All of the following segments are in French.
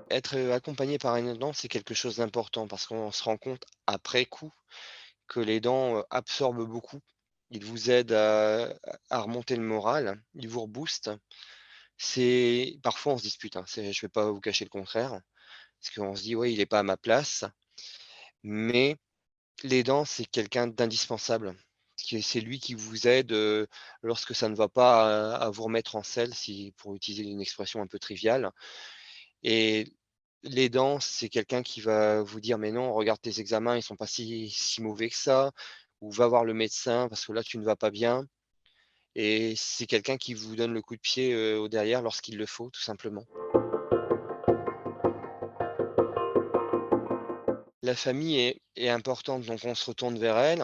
Être, accompagné par un aidant, c'est quelque chose d'important parce qu'on se rend compte après coup que l'aidant, absorbe beaucoup. Il vous aide à remonter le moral, il vous rebooste. C'est parfois on se dispute, hein, je vais pas vous cacher le contraire, parce qu'on se dit: «Ouais, il est pas à ma place», mais l'aidant, c'est quelqu'un d'indispensable. C'est lui qui vous aide, lorsque ça ne va pas, à vous remettre en selle, si pour utiliser une expression un peu triviale. Et l'aidant, c'est quelqu'un qui va vous dire: «Mais non, regarde tes examens, ils sont pas si mauvais que ça», ou «Va voir le médecin parce que là, tu ne vas pas bien», et c'est quelqu'un qui vous donne le coup de pied, au derrière lorsqu'il le faut, tout simplement. La famille est importante, donc on se retourne vers elle.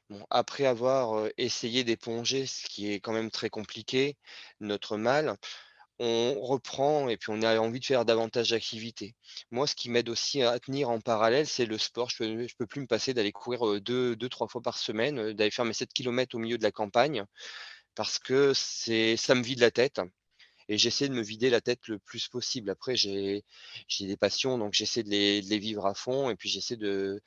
Bon, après avoir, essayé d'éponger, ce qui est quand même très compliqué, notre mal, on reprend et puis on a envie de faire davantage d'activités. Moi, ce qui m'aide aussi à tenir en parallèle, c'est le sport. Je peux plus me passer d'aller courir, 2-3 fois par semaine, d'aller faire mes 7 kilomètres au milieu de la campagne parce que ça me vide la tête et j'essaie de me vider la tête le plus possible. Après, j'ai des passions, donc j'essaie de les vivre à fond et puis j'essaie de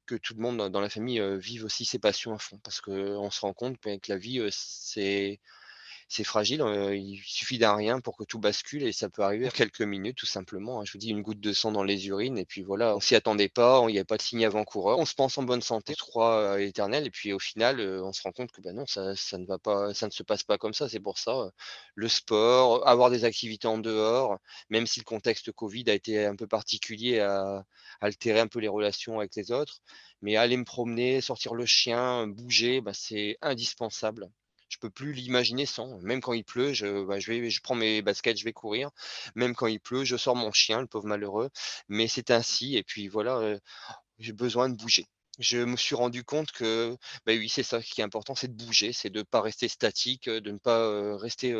que tout le monde dans la famille, vive aussi ses passions à fond parce qu'on se rend compte que la vie, c'est fragile, il suffit d'un rien pour que tout bascule et ça peut arriver en quelques minutes tout simplement, hein. Je vous dis une goutte de sang dans les urines et puis voilà, on s'y attendait pas, il y a pas de signe avant-coureur. On se pense en bonne santé, je crois à l'éternel et puis au final, on se rend compte que, bah, non, ça ne va pas, ça ne se passe pas comme ça. C'est pour ça, le sport, avoir des activités en dehors, même si le contexte covid a été un peu particulier, a altéré un peu les relations avec les autres, mais aller me promener, sortir le chien, bouger, bah, c'est indispensable. Je peux plus l'imaginer sans. Même quand il pleut, je prends mes baskets, je vais courir. Même quand il pleut, je sors mon chien, le pauvre malheureux. Mais c'est ainsi et puis voilà, j'ai besoin de bouger. Je me suis rendu compte que, bah, oui, c'est ça qui est important, c'est de bouger, c'est de ne pas rester statique, de ne pas, rester,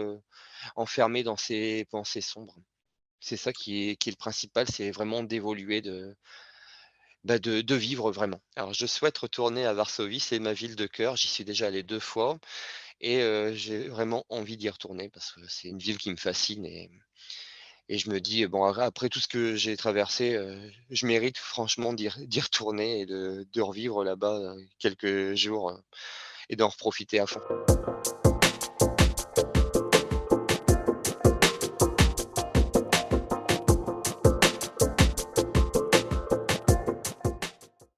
enfermé dans ses pensées sombres. C'est ça qui est le principal, c'est vraiment d'évoluer, de vivre vraiment. Alors je souhaite retourner à Varsovie, c'est ma ville de cœur, j'y suis déjà allé 2 fois. Et j'ai vraiment envie d'y retourner parce que c'est une ville qui me fascine et je me dis: «Bon, après tout ce que j'ai traversé, je mérite franchement d'y retourner et de revivre là-bas, quelques jours, et d'en profiter à fond».